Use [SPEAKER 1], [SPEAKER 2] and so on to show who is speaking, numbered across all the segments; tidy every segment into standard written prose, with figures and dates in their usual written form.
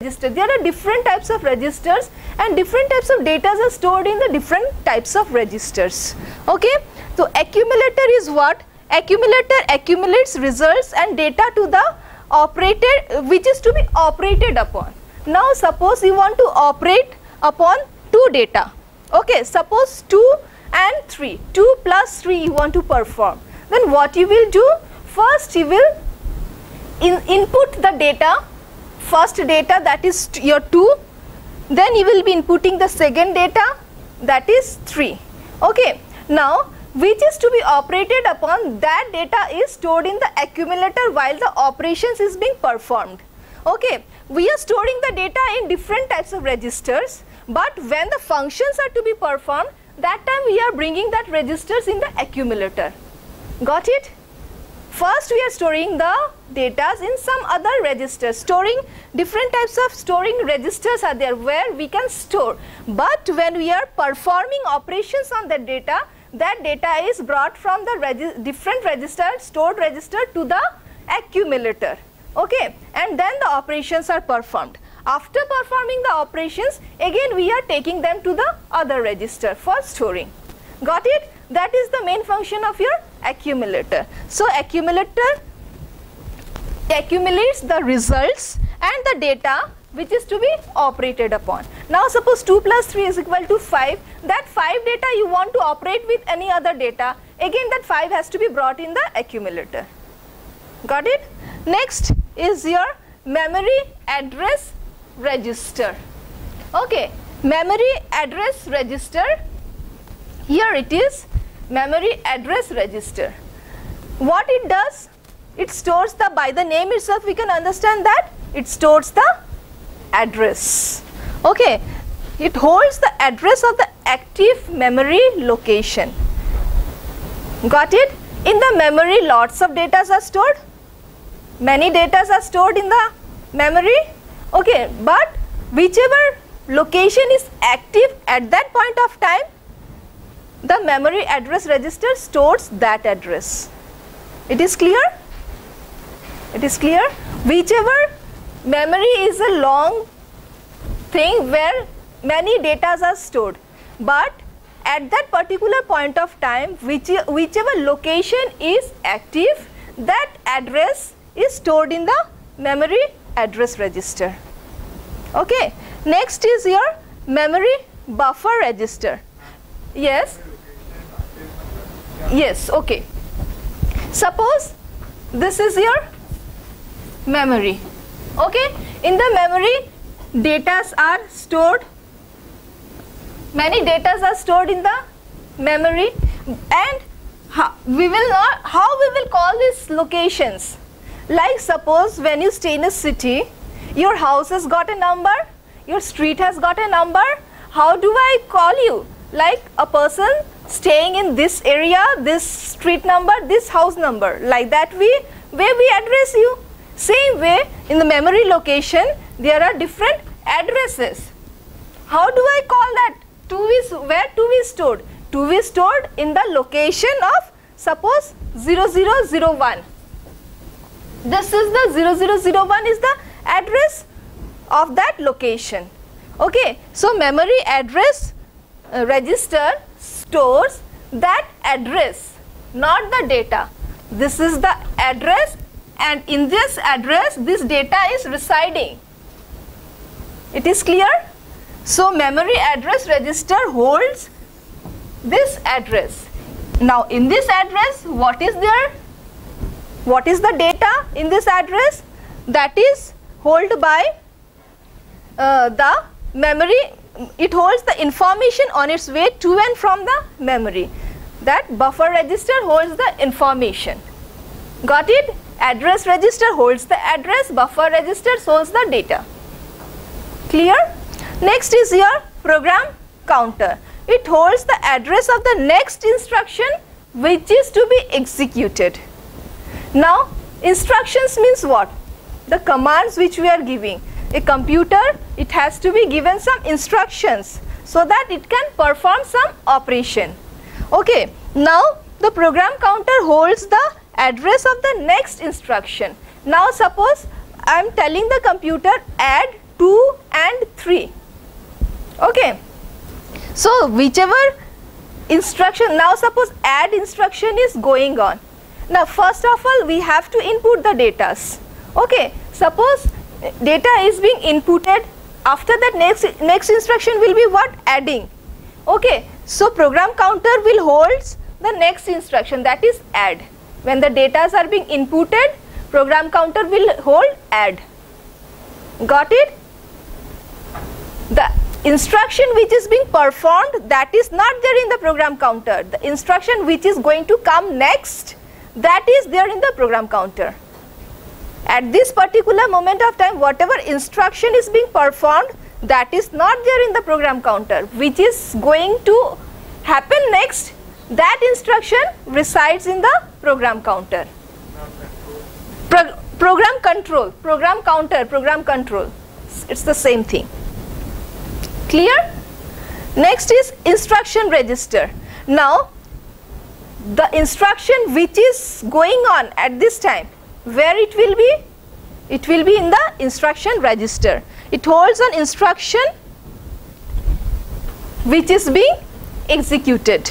[SPEAKER 1] register. There are different types of registers and different types of data are stored in the different types of registers. Okay, so accumulator is what? Accumulator accumulates results and data to the operator which is to be operated upon. Now suppose you want to operate upon two data. Okay, suppose 2 and 3, 2 plus 3 you want to perform. Then what you will do? First you will input the data, first data, that is your 2, then you will be inputting the second data, that is 3. Okay, now which is to be operated upon, that data is stored in the accumulator while the operations is being performed. Okay, we are storing the data in different types of registers, but when the functions are to be performed, that time we are bringing that registers in the accumulator. Got it? First we are storing the data in some other registers. Storing, different types of storing registers are there where we can store, but when we are performing operations on that data is brought from the different register, stored register, to the accumulator. Okay, and then the operations are performed. After performing the operations, again we are taking them to the other register for storing. Got it? That is the main function of your accumulator. So accumulator accumulates the results and the data which is to be operated upon. Now suppose 2 plus 3 is equal to 5. That 5 data you want to operate with any other data, again that 5 has to be brought in the accumulator. Got it? Next is your memory address register. Okay, memory address register. Here it is, memory address register. What it does? It stores the, by the name itself we can understand that it stores the address. Okay, it holds the address of the active memory location. Got it? In the memory lots of data are stored. Many data are stored in the memory. Okay, but whichever location is active at that point of time, the memory address register stores that address. It is clear? It is clear? Whichever memory is a long thing where many data are stored, but at that particular point of time, whichever location is active, that address is stored in the memory address register. Okay, next is your memory buffer register. Yes? Yes, okay. Suppose this is your memory. Okay, in the memory data are stored, many data are stored in the memory, and how we will call these locations. Like suppose when you stay in a city, your house has got a number, your street has got a number. How do I call you? Like a person staying in this area, this street number, this house number, like that way we address you. Same way in the memory location there are different addresses. How do I call that? Where 2 is stored? 2 is stored in the location of suppose 0001. This is the 0001 is the address of that location. Okay, so memory address register stores that address, not the data. This is the address, and in this address this data is residing. It is clear? So memory address register holds this address. Now in this address what is there? What is the data in this address? That is held by the memory. It holds the information on its way to and from the memory. That buffer register holds the information. Got it? Address register holds the address, buffer register holds the data. Clear? Next is your program counter. It holds the address of the next instruction which is to be executed. Now instructions means what? The commands which we are giving. A computer, it has to be given some instructions so that it can perform some operation. Okay, now the program counter holds the address of the next instruction. Now suppose I am telling the computer add 2 3. Okay. So whichever instruction, now suppose add instruction is going on. Now first of all we have to input the datas. Okay, suppose data is being inputted, after that next instruction will be what? Adding. Okay, so program counter will hold the next instruction, that is add. When the datas are being inputted, program counter will hold add. Got it? The instruction which is being performed, that is not there in the program counter. The instruction which is going to come next, that is there in the program counter. At this particular moment of time, whatever instruction is being performed, that is not there in the program counter. Which is going to happen next, that instruction resides in the program counter. Program control, program counter, program control, it's the same thing. Clear? Next is instruction register. Now the instruction which is going on at this time, where it will be? It will be in the instruction register. It holds an instruction which is being executed.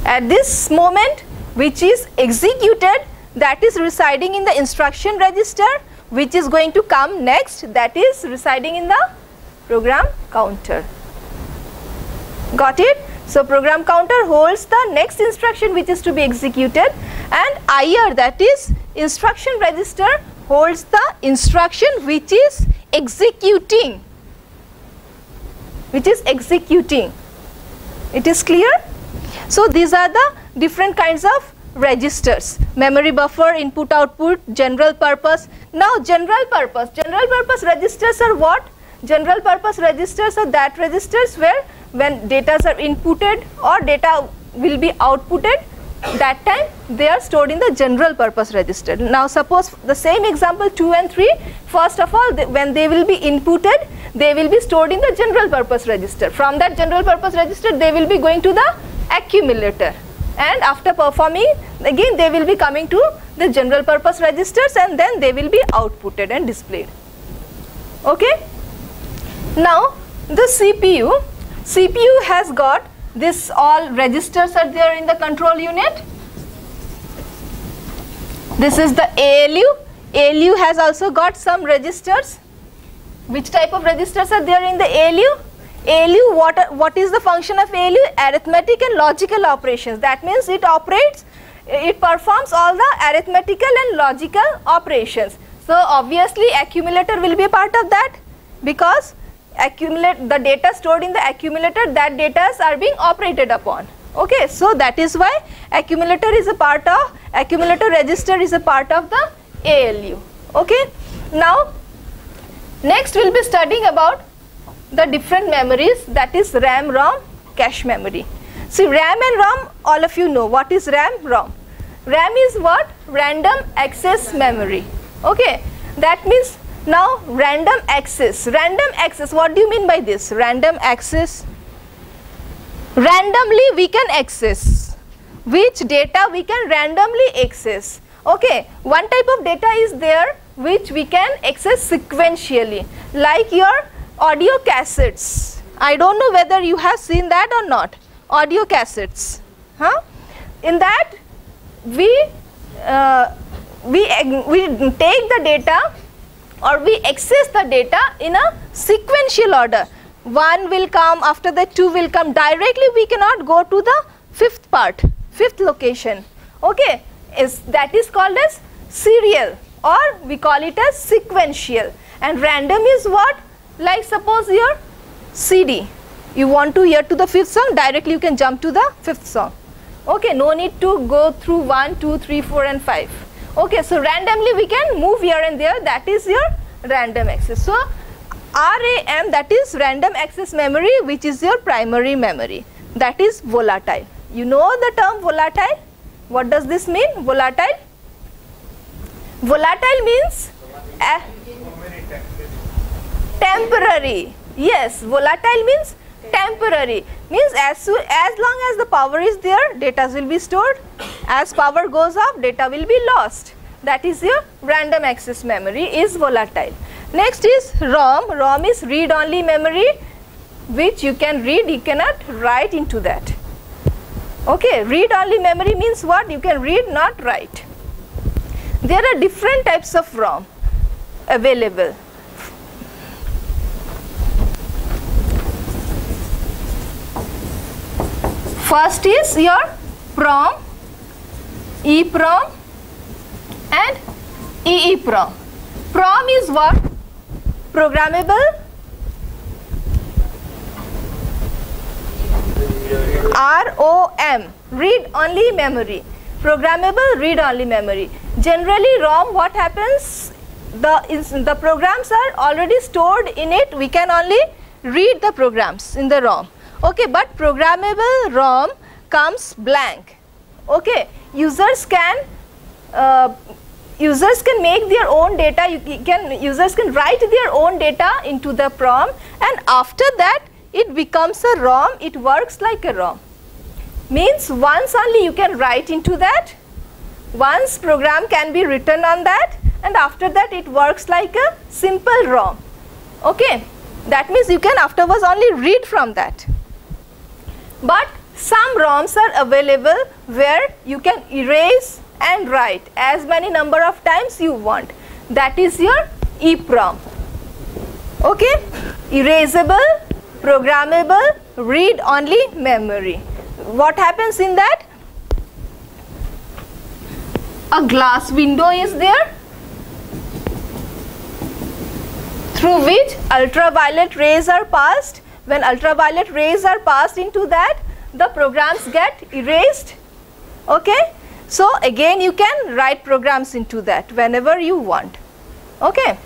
[SPEAKER 1] At this moment which is executed, that is residing in the instruction register, which is going to come next, that is residing in the program counter. Got it? So program counter holds the next instruction which is to be executed, and IR, that is instruction register, holds the instruction which is executing. It is clear? So these are the different kinds of registers: memory buffer, input output, general purpose. Now general purpose registers are what? General purpose registers are that registers where when data are inputted or data will be outputted, that time they are stored in the general purpose register. Now suppose the same example 2 and 3, first of all when they will be inputted, they will be stored in the general purpose register. From that general purpose register they will be going to the accumulator, and after performing again they will be coming to the general purpose registers, and then they will be outputted and displayed. Okay. Now the CPU has got this, all registers are there in the control unit. This is the ALU has also got some registers. Which type of registers are there in the ALU? What is the function of ALU? Arithmetic and logical operations. That means it performs all the arithmetical and logical operations. So obviously accumulator will be a part of that, because the data stored in the accumulator, that data are being operated upon. Okay, so that is why accumulator register is a part of the ALU. Okay. Now next we will be studying about the different memories, that is RAM, ROM, cache memory. See, RAM and ROM, all of you know what is RAM, ROM. RAM is what? Random access memory. Okay, that means now random access, what do you mean by this? Random access, randomly we can access. Which data we can randomly access? Okay, one type of data is there which we can access sequentially, like your audio cassettes. I don't know whether you have seen that or not. Audio cassettes. In that we take the data, or we access the data in a sequential order. One will come, after that 2 will come. Directly we cannot go to the fifth location. Okay, that is called as serial, or we call it as sequential. And random is what? Like suppose your CD, you want to hear to the 5th song, directly you can jump to the 5th song. Okay, no need to go through 1, 2, 3, 4 and 5. Okay, so randomly we can move here and there, that is your random access. So RAM, that is random access memory, which is your primary memory, that is volatile. You know the term volatile? What does this mean, volatile? Volatile means temporary. Yes, volatile means temporary, means as long as the power is there, data will be stored. As power goes off, data will be lost. That is your random access memory is volatile. Next is ROM. ROM is read-only memory, which you can read, you cannot write into that. Okay, read-only memory means what? You can read, not write. There are different types of ROM available. First is your PROM, EPROM and EEPROM. PROM is what? Programmable ROM, read-only memory. Programmable read-only memory. Generally ROM, what happens? The programs are already stored in it. We can only read the programs in the ROM. Okay, but programmable ROM comes blank. Okay, users can make their own data. Users can write their own data into the PROM, and after that it becomes a ROM. It works like a ROM. Means once only you can write into that. Once program can be written on that, and after that it works like a simple ROM. Okay, that means you can afterwards only read from that. But some ROMs are available where you can erase and write as many number of times you want. That is your EPROM. Okay, erasable, programmable, read-only memory. What happens in that? A glass window is there through which ultraviolet rays are passed. When ultraviolet rays are passed into that, the programs get erased. Okay, so again you can write programs into that whenever you want. Okay.